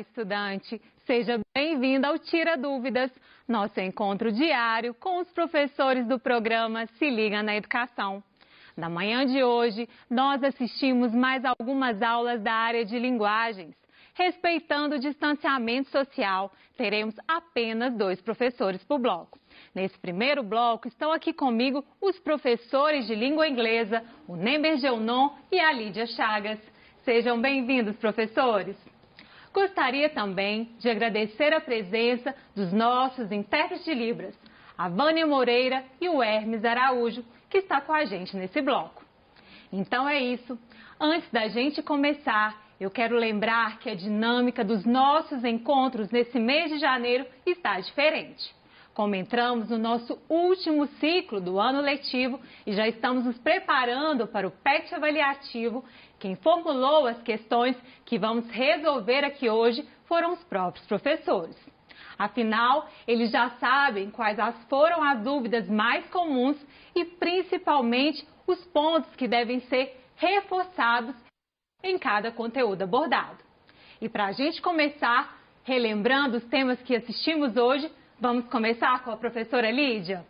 estudante! Seja bem-vindo ao Tira Dúvidas, nosso encontro diário com os professores do programa Se Liga na Educação. Na manhã de hoje, nós assistimos mais algumas aulas da área de linguagens. Respeitando o distanciamento social, teremos apenas 2 professores por bloco. Nesse primeiro bloco, estão aqui comigo os professores de língua inglesa, o Nemer Geunon e a Lídia Chagas. Sejam bem-vindos, professores! Gostaria também de agradecer a presença dos nossos intérpretes de Libras, a Vânia Moreira e o Hermes Araújo, que está com a gente nesse bloco. Então é isso. Antes da gente começar, eu quero lembrar que a dinâmica dos nossos encontros nesse mês de janeiro está diferente. Como entramos no nosso último ciclo do ano letivo e já estamos nos preparando para o PET avaliativo, quem formulou as questões que vamos resolver aqui hoje foram os próprios professores. Afinal, eles já sabem quais foram as dúvidas mais comuns e principalmente os pontos que devem ser reforçados em cada conteúdo abordado. E para a gente começar, relembrando os temas que assistimos hoje, vamos começar com a professora Lídia.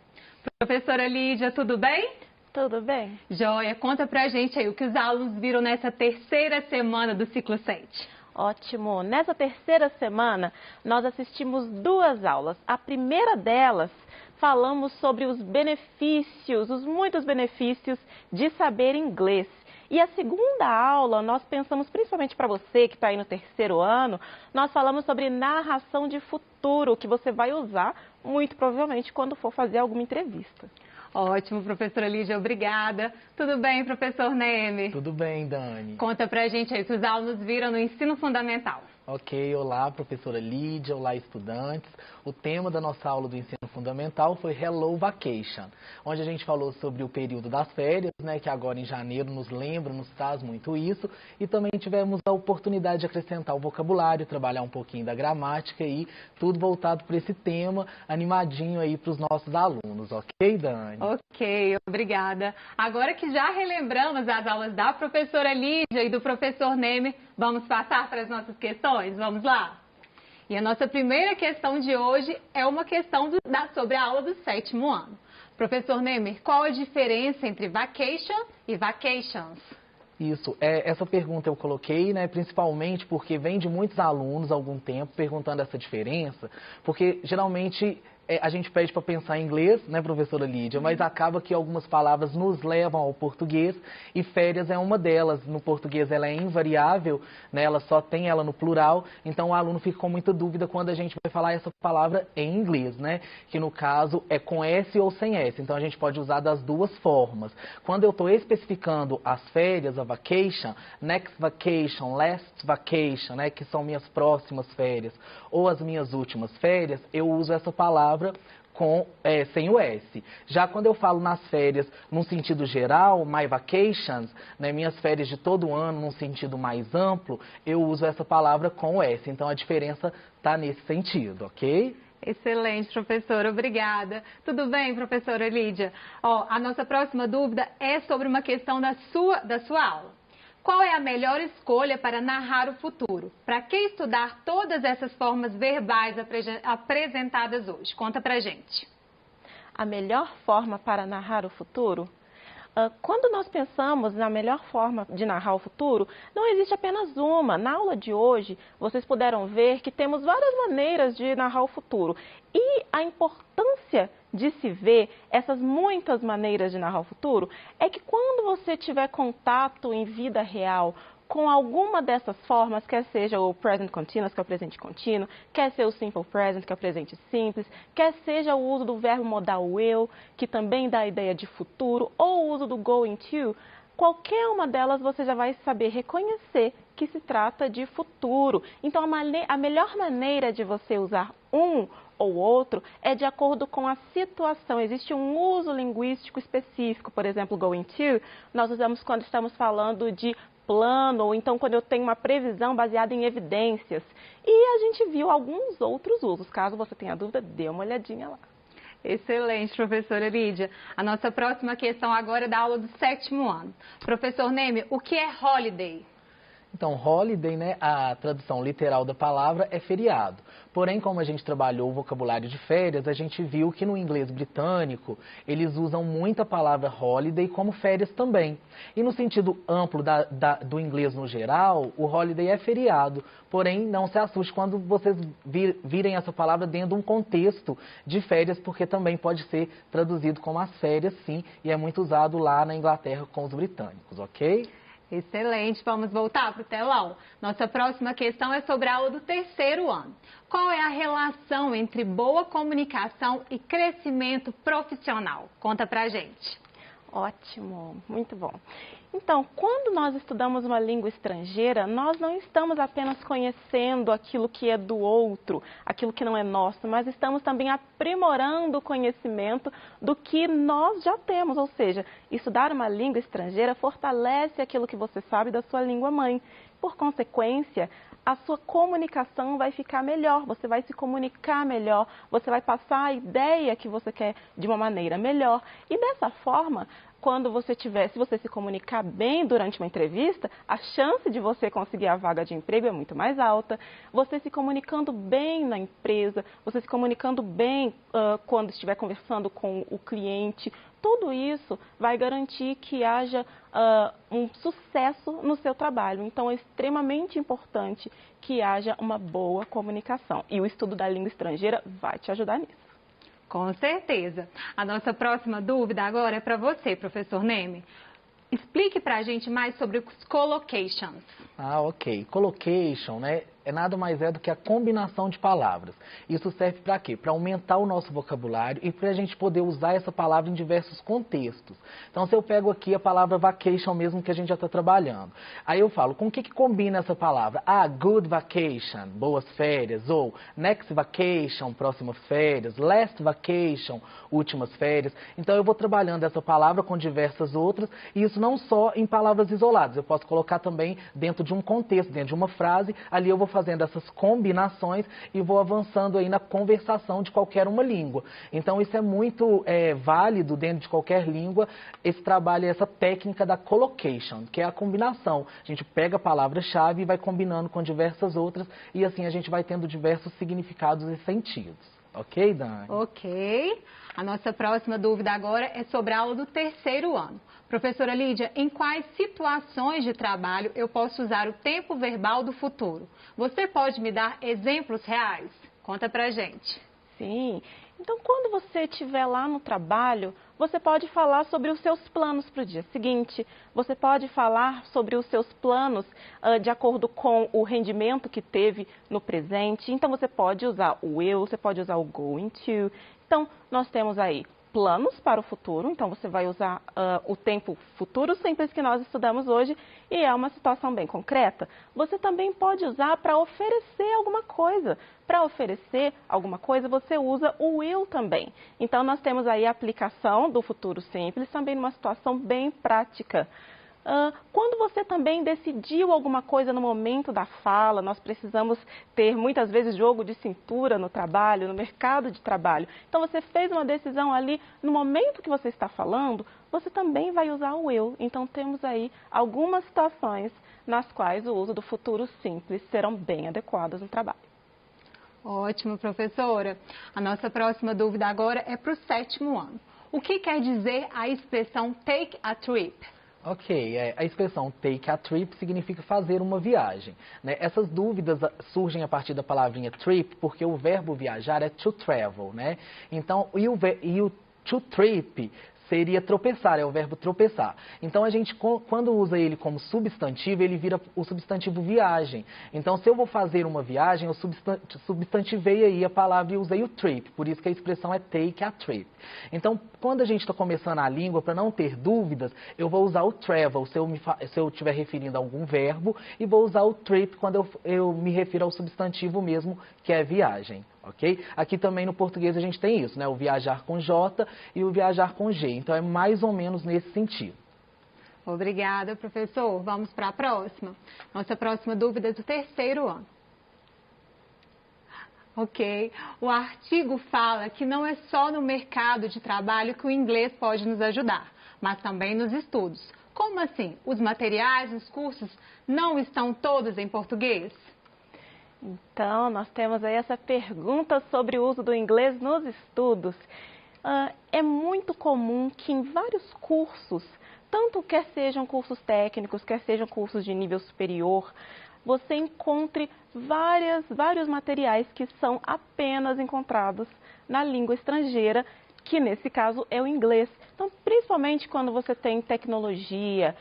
Professora Lídia, tudo bem? Tudo bem. Joia, conta pra gente aí o que os alunos viram nessa terceira semana do ciclo 7. Ótimo. Nessa terceira semana, nós assistimos 2 aulas. A primeira delas, falamos sobre os benefícios, os muitos benefícios de saber inglês. E a segunda aula, nós pensamos, principalmente para você que está aí no terceiro ano, nós falamos sobre narração de futuro, que você vai usar muito provavelmente quando for fazer alguma entrevista. Ótimo, professora Lídia, obrigada. Tudo bem, professor Nemer? Tudo bem, Dani. Conta pra gente aí o que os alunos viram no ensino fundamental. Ok, olá, professora Lídia, olá, estudantes. O tema da nossa aula do ensino fundamental foi Hello Vacation, onde a gente falou sobre o período das férias, né, que agora em janeiro nos lembra, nos traz muito isso, e também tivemos a oportunidade de acrescentar o vocabulário, trabalhar um pouquinho da gramática e tudo voltado para esse tema animadinho aí para os nossos alunos, ok, Dani? Ok, obrigada. Agora que já relembramos as aulas da professora Lídia e do professor Nemer, vamos passar para as nossas questões? Vamos lá? E a nossa primeira questão de hoje é uma questão sobre a aula do 7º ano. Professor Nemer, qual a diferença entre vacation e vacations? Isso, essa pergunta eu coloquei, né, principalmente porque vem de muitos alunos há algum tempo perguntando essa diferença, porque geralmente a gente pede para pensar em inglês, né, professora Lídia, mas acaba que algumas palavras nos levam ao português e férias é uma delas. No português ela é invariável, né, ela só tem ela no plural, então o aluno fica com muita dúvida quando a gente vai falar essa palavra em inglês, né, que no caso é com S ou sem S, então a gente pode usar das duas formas. Quando eu estou especificando as férias, a vacation, next vacation, last vacation, né, que são minhas próximas férias, ou as minhas últimas férias, eu uso essa palavra sem o S. Já quando eu falo nas férias num sentido geral, my vacations, né, minhas férias de todo ano num sentido mais amplo, eu uso essa palavra com o S. Então a diferença está nesse sentido, ok? Excelente, professora. Obrigada. Tudo bem, professora Lídia? A nossa próxima dúvida é sobre uma questão da sua aula. Qual é a melhor escolha para narrar o futuro? Para que estudar todas essas formas verbais apresentadas hoje? Conta pra gente. A melhor forma para narrar o futuro? Quando nós pensamos na melhor forma de narrar o futuro, não existe apenas uma. Na aula de hoje, vocês puderam ver que temos várias maneiras de narrar o futuro. E a importância de se ver essas muitas maneiras de narrar o futuro é que quando você tiver contato em vida real com alguma dessas formas, quer seja o present continuous, que é o presente contínuo, quer seja o simple present, que é o presente simples, quer seja o uso do verbo modal will, que também dá a ideia de futuro, ou o uso do going to, qualquer uma delas você já vai saber reconhecer que se trata de futuro. Então, a melhor maneira de você usar um ou outro é de acordo com a situação. Existe um uso linguístico específico, por exemplo, going to, nós usamos quando estamos falando de plano, ou então quando eu tenho uma previsão baseada em evidências. E a gente viu alguns outros usos. Caso você tenha dúvida, dê uma olhadinha lá. Excelente, professora Lídia. A nossa próxima questão agora é da aula do 7º ano. Professor Nemer, o que é holiday? Então, holiday, né, a tradução literal da palavra é feriado. Porém, como a gente trabalhou o vocabulário de férias, a gente viu que no inglês britânico eles usam muito a palavra holiday como férias também. E no sentido amplo do inglês no geral, o holiday é feriado. Porém, não se assuste quando vocês virem essa palavra dentro de um contexto de férias, porque também pode ser traduzido como as férias, sim, e é muito usado lá na Inglaterra com os britânicos, ok? Excelente, vamos voltar para o telão. Nossa próxima questão é sobre a aula do terceiro ano. Qual é a relação entre boa comunicação e crescimento profissional? Conta pra gente. Ótimo, muito bom. Então, quando nós estudamos uma língua estrangeira, nós não estamos apenas conhecendo aquilo que é do outro, aquilo que não é nosso, mas estamos também aprimorando o conhecimento do que nós já temos. Ou seja, estudar uma língua estrangeira fortalece aquilo que você sabe da sua língua mãe. Por consequência, a sua comunicação vai ficar melhor, você vai se comunicar melhor, você vai passar a ideia que você quer de uma maneira melhor. E dessa forma, se você se comunicar bem durante uma entrevista, a chance de você conseguir a vaga de emprego é muito mais alta. Você se comunicando bem na empresa, você se comunicando bem quando estiver conversando com o cliente, tudo isso vai garantir que haja um sucesso no seu trabalho. Então, é extremamente importante que haja uma boa comunicação. E o estudo da língua estrangeira vai te ajudar nisso. Com certeza. A nossa próxima dúvida agora é para você, professor Neme. Explique para a gente mais sobre os collocations. Ok. Collocation, né, nada mais é do que a combinação de palavras. Isso serve para quê? Para aumentar o nosso vocabulário e para a gente poder usar essa palavra em diversos contextos. Então, se eu pego aqui a palavra vacation mesmo, que a gente já está trabalhando, aí eu falo, com o que combina essa palavra? Good vacation, boas férias, ou next vacation, próximas férias, last vacation, últimas férias. Então, eu vou trabalhando essa palavra com diversas outras, e isso não só em palavras isoladas, eu posso colocar também dentro de um contexto, dentro de uma frase, ali eu vou fazendo essas combinações e vou avançando aí na conversação de qualquer uma língua. Então, isso é muito válido dentro de qualquer língua, esse trabalho, essa técnica da collocation, que é a combinação. A gente pega a palavra-chave e vai combinando com diversas outras, e assim a gente vai tendo diversos significados e sentidos. Ok, Dani? Ok. A nossa próxima dúvida agora é sobre a aula do terceiro ano. Professora Lídia, em quais situações de trabalho eu posso usar o tempo verbal do futuro? Você pode me dar exemplos reais? Conta pra gente. Sim. Então, quando você estiver lá no trabalho, você pode falar sobre os seus planos para o dia seguinte. Você pode falar sobre os seus planos de acordo com o rendimento que teve no presente. Então, você pode usar o will, você pode usar o going to. Então, nós temos aí planos para o futuro. Então, você vai usar o tempo futuro simples que nós estudamos hoje e é uma situação bem concreta. Você também pode usar para oferecer alguma coisa. Para oferecer alguma coisa, você usa o will também. Então, nós temos aí a aplicação do futuro simples também numa situação bem prática. Quando você também decidiu alguma coisa no momento da fala, nós precisamos ter muitas vezes jogo de cintura no trabalho, no mercado de trabalho. Então, você fez uma decisão ali no momento que você está falando, você também vai usar o will. Então, temos aí algumas situações nas quais o uso do futuro simples serão bem adequados no trabalho. Ótimo, professora. A nossa próxima dúvida agora é para o sétimo ano. O que quer dizer a expressão take a trip? Ok, a expressão take a trip significa fazer uma viagem, né? Essas dúvidas surgem a partir da palavrinha trip, porque o verbo viajar é to travel, né? Então, e o to trip seria tropeçar, é o verbo tropeçar. Então, a gente, quando usa ele como substantivo, ele vira o substantivo viagem. Então, se eu vou fazer uma viagem, eu substantivei aí a palavra e usei o trip. Por isso que a expressão é take a trip. Então, quando a gente está começando a língua, para não ter dúvidas, eu vou usar o travel, se eu estiver referindo a algum verbo, e vou usar o trip quando eu me refiro ao substantivo mesmo, que é viagem. Ok? Aqui também no português a gente tem isso, né? O viajar com J e o viajar com G. Então, é mais ou menos nesse sentido. Obrigada, professor. Vamos para a próxima. Nossa próxima dúvida é do terceiro ano. Ok. O artigo fala que não é só no mercado de trabalho que o inglês pode nos ajudar, mas também nos estudos. Como assim? Os materiais, os cursos não estão todos em português? Então, nós temos aí essa pergunta sobre o uso do inglês nos estudos. É muito comum que em vários cursos, tanto quer sejam cursos técnicos, quer sejam cursos de nível superior, você encontre vários materiais que são apenas encontrados na língua estrangeira, que nesse caso é o inglês. Então, principalmente quando você tem tecnologia,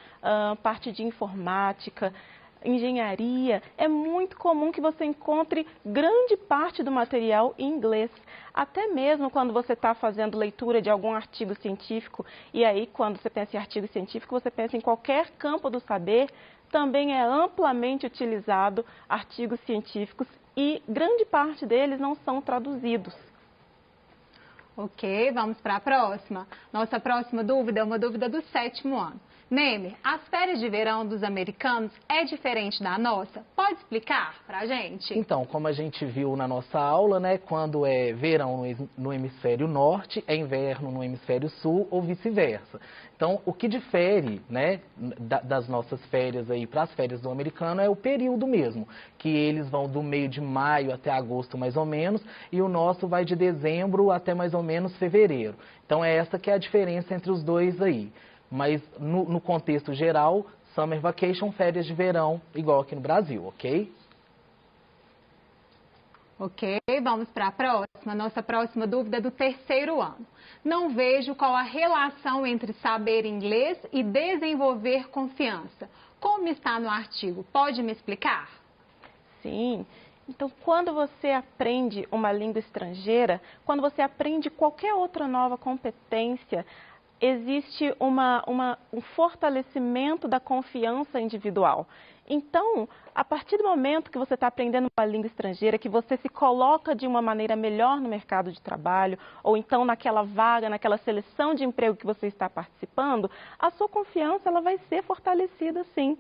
parte de informática, engenharia, é muito comum que você encontre grande parte do material em inglês. Até mesmo quando você está fazendo leitura de algum artigo científico, e aí quando você pensa em artigo científico, você pensa em qualquer campo do saber, também é amplamente utilizado artigos científicos e grande parte deles não são traduzidos. Ok, vamos para a próxima. Nossa próxima dúvida é uma dúvida do 7º ano. Nemer, as férias de verão dos americanos é diferente da nossa? Pode explicar para a gente? Então, como a gente viu na nossa aula, né, quando é verão no hemisfério norte, é inverno no hemisfério sul ou vice-versa. Então, o que difere, né, das nossas férias aí para as férias do americano é o período mesmo, que eles vão do meio de maio até agosto mais ou menos, e o nosso vai de dezembro até mais ou menos fevereiro. Então, é essa que é a diferença entre os dois aí. Mas no contexto geral, Summer Vacation, férias de verão, igual aqui no Brasil, ok? Ok, vamos para a próxima. Nossa próxima dúvida é do 3º ano. Não vejo qual a relação entre saber inglês e desenvolver confiança. Como está no artigo? Pode me explicar? Sim. Então, quando você aprende uma língua estrangeira, quando você aprende qualquer outra nova competência, existe um fortalecimento da confiança individual. Então, a partir do momento que você está aprendendo uma língua estrangeira, que você se coloca de uma maneira melhor no mercado de trabalho, ou então naquela vaga, naquela seleção de emprego que você está participando, a sua confiança ela vai ser fortalecida sim.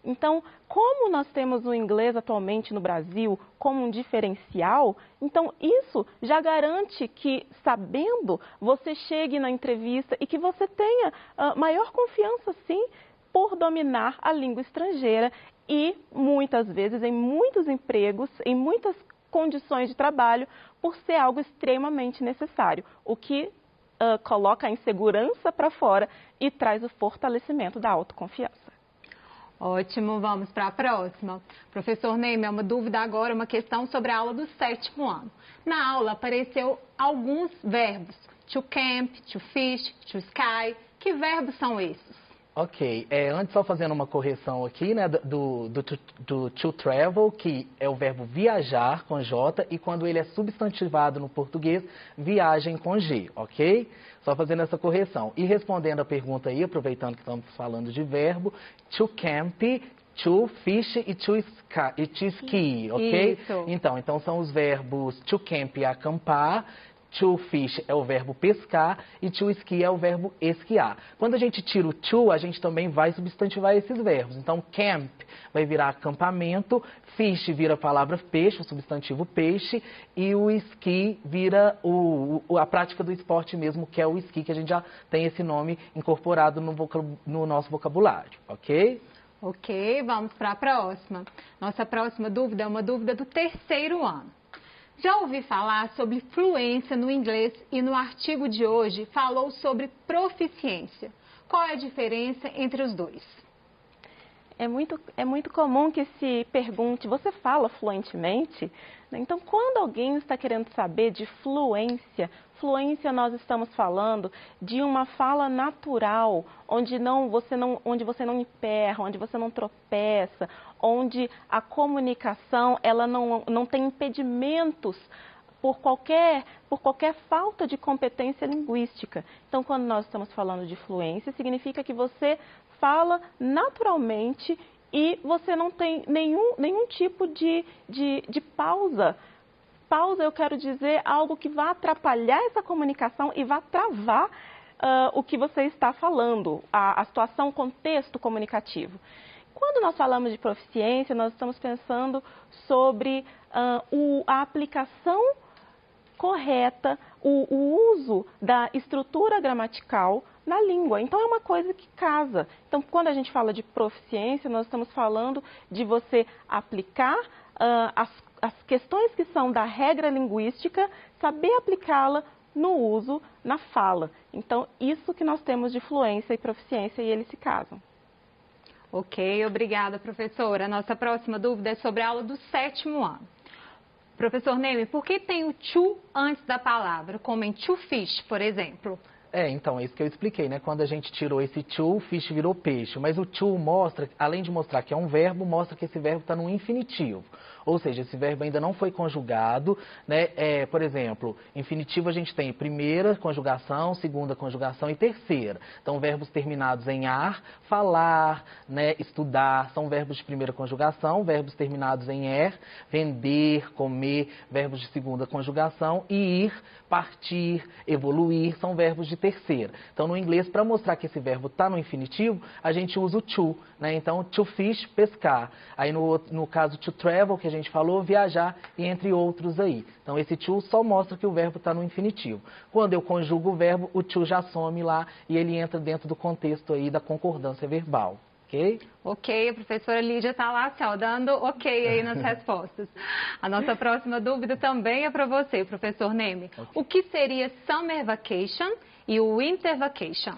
Então, como nós temos o inglês atualmente no Brasil como um diferencial, então isso já garante que, sabendo, você chegue na entrevista e que você tenha maior confiança, sim, por dominar a língua estrangeira e, muitas vezes, em muitos empregos, em muitas condições de trabalho, por ser algo extremamente necessário, o que coloca a insegurança para fora e traz o fortalecimento da autoconfiança. Ótimo, vamos para a próxima. Professor Nemer, uma dúvida agora, uma questão sobre a aula do 7º ano. Na aula apareceu alguns verbos, to camp, to fish, to sky. Que verbos são esses? Ok, antes só fazendo uma correção aqui, né, do to travel, que é o verbo viajar com J, e quando ele é substantivado no português, viagem com G, ok? Só fazendo essa correção. E respondendo a pergunta aí, aproveitando que estamos falando de verbo, to camp, to fish e to ski, ok? Isso. Então são os verbos to camp, acampar, to fish é o verbo pescar e to ski é o verbo esquiar. Quando a gente tira o to, a gente também vai substantivar esses verbos. Então, camp vai virar acampamento, fish vira a palavra peixe, o substantivo peixe, e o ski vira a prática do esporte mesmo, que é o esqui, que a gente já tem esse nome incorporado no nosso vocabulário, ok? Ok, vamos para a próxima. Nossa próxima dúvida é uma dúvida do 3º ano. Já ouvi falar sobre fluência no inglês e no artigo de hoje falou sobre proficiência. Qual é a diferença entre os dois? É muito comum que se pergunte, você fala fluentemente? Então, quando alguém está querendo saber de fluência, nós estamos falando de uma fala natural, onde você não emperra, onde você não tropeça, onde a comunicação ela não tem impedimentos por qualquer falta de competência linguística. Então, quando nós estamos falando de fluência, significa que você fala naturalmente e você não tem nenhum tipo de pausa. Pausa, eu quero dizer, algo que vai atrapalhar essa comunicação e vai travar o que você está falando, a situação, o contexto comunicativo. Quando nós falamos de proficiência, nós estamos pensando sobre a aplicação correta, o uso da estrutura gramatical na língua. Então, é uma coisa que casa. Então, quando a gente fala de proficiência, nós estamos falando de você aplicar as questões que são da regra linguística, saber aplicá-la no uso, na fala. Então, isso que nós temos de fluência e proficiência, e eles se casam. Ok, obrigada, professora. A nossa próxima dúvida é sobre a aula do 7º ano. Professor Neme, por que tem o to antes da palavra, como em to fish, por exemplo? Então, é isso que eu expliquei, né? Quando a gente tirou esse to, o fish virou peixe. Mas o to mostra, além de mostrar que é um verbo, mostra que esse verbo está no infinitivo. Ou seja, esse verbo ainda não foi conjugado, né? Por exemplo, infinitivo a gente tem primeira conjugação, segunda conjugação e terceira. Então, verbos terminados em ar, falar, né? Estudar, são verbos de primeira conjugação. Verbos terminados em er, vender, comer, verbos de segunda conjugação. E ir, partir, evoluir, são verbos de terceira. Então, no inglês, para mostrar que esse verbo está no infinitivo, a gente usa o to, né? Então, to fish, pescar. Aí, no caso, to travel, que a gente falou, viajar, e entre outros aí. Então, esse to só mostra que o verbo está no infinitivo. Quando eu conjugo o verbo, o to já some lá e ele entra dentro do contexto aí da concordância verbal. Ok? Ok, a professora Lídia está lá, assim, ó, dando ok aí nas respostas. A nossa próxima dúvida também é para você, professor Neme. Okay. O que seria Summer Vacation e o Winter Vacation?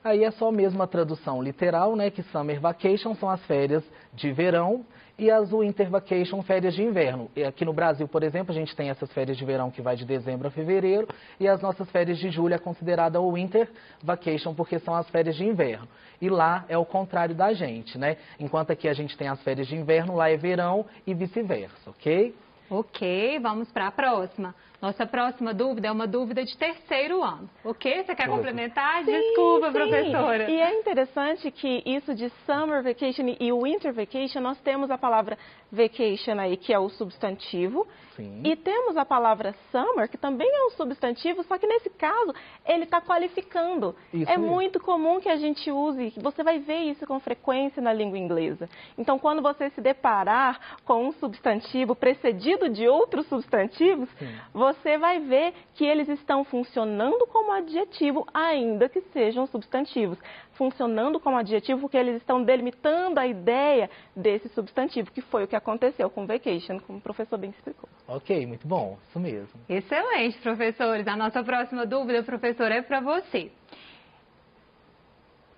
Aí é só mesmo a tradução literal, né, que Summer Vacation são as férias de verão e as Winter Vacation, férias de inverno. E aqui no Brasil, por exemplo, a gente tem essas férias de verão que vai de dezembro a fevereiro e as nossas férias de julho é considerada o Winter Vacation porque são as férias de inverno. E lá é o contrário da gente, né? Enquanto aqui a gente tem as férias de inverno, lá é verão e vice-versa, ok? Ok, vamos para a próxima. Nossa próxima dúvida é uma dúvida de 3º ano. Ok? Você quer complementar? Sim, Desculpa, sim. Professora. E é interessante que isso de Summer Vacation e Winter Vacation, nós temos a palavra vacation aí, que é o substantivo. Sim. E temos a palavra summer, que também é um substantivo, só que nesse caso ele está qualificando. Isso é muito comum que a gente use, você vai ver isso com frequência na língua inglesa. Então, quando você se deparar com um substantivo precedido de outros substantivos, sim, você vai ver que eles estão funcionando como adjetivo, ainda que sejam substantivos. Funcionando como adjetivo porque eles estão delimitando a ideia desse substantivo, que foi o que aconteceu com vacation, como o professor bem explicou. Ok, muito bom, isso mesmo. Excelente, professores. A nossa próxima dúvida, professor, é para você.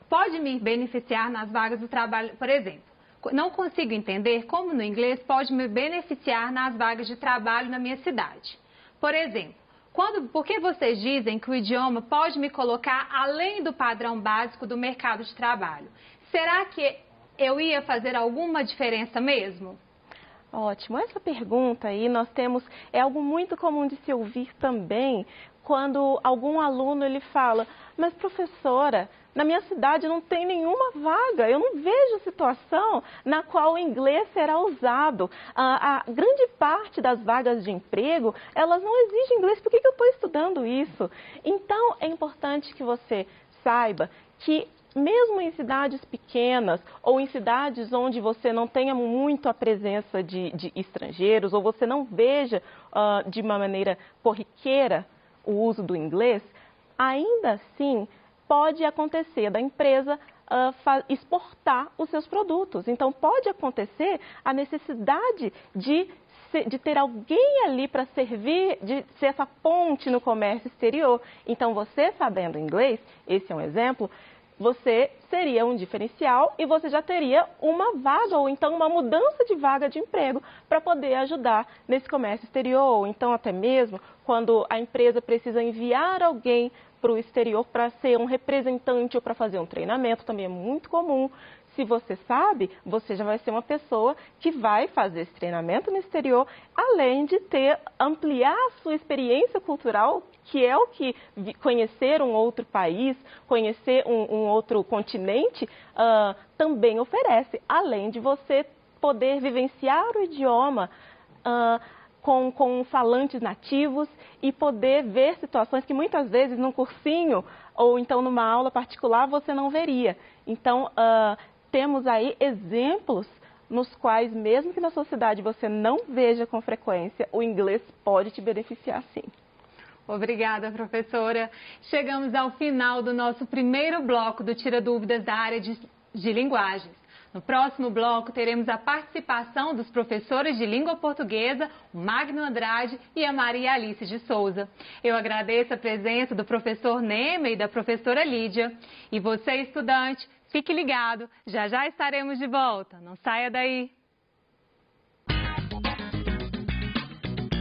Pode me beneficiar nas vagas do trabalho, por exemplo? Não consigo entender como no inglês pode me beneficiar nas vagas de trabalho na minha cidade. Por exemplo, por que vocês dizem que o idioma pode me colocar além do padrão básico do mercado de trabalho? Será que eu ia fazer alguma diferença mesmo? Ótimo. Essa pergunta aí é algo muito comum de se ouvir também quando algum aluno ele fala, mas professora, na minha cidade não tem nenhuma vaga, eu não vejo situação na qual o inglês será usado. A grande parte das vagas de emprego, elas não exigem inglês, por que eu estou estudando isso? Então, é importante que você saiba que mesmo em cidades pequenas ou em cidades onde você não tenha muito a presença de estrangeiros ou você não veja de uma maneira corriqueira o uso do inglês, ainda assim pode acontecer da empresa exportar os seus produtos. Então, pode acontecer a necessidade de ter alguém ali para servir, de ser essa ponte no comércio exterior. Então, você sabendo inglês, esse é um exemplo, você seria um diferencial e você já teria uma vaga ou então uma mudança de vaga de emprego para poder ajudar nesse comércio exterior. Ou então até mesmo quando a empresa precisa enviar alguém para o exterior para ser um representante ou para fazer um treinamento, também é muito comum. Se você sabe, você já vai ser uma pessoa que vai fazer esse treinamento no exterior, além de ampliar a sua experiência cultural, que é o que conhecer um outro país, conhecer um outro continente, também oferece, além de você poder vivenciar o idioma com falantes nativos e poder ver situações que muitas vezes num cursinho ou então numa aula particular você não veria. Então, temos aí exemplos nos quais, mesmo que na sociedade você não veja com frequência, o inglês pode te beneficiar sim. Obrigada, professora. Chegamos ao final do nosso primeiro bloco do Tira Dúvidas da área de linguagens. No próximo bloco, teremos a participação dos professores de língua portuguesa, o Magno Andrade e a Maria Alice de Souza. Eu agradeço a presença do professor Neme e da professora Lídia. E você, estudante, fique ligado, já já estaremos de volta. Não saia daí.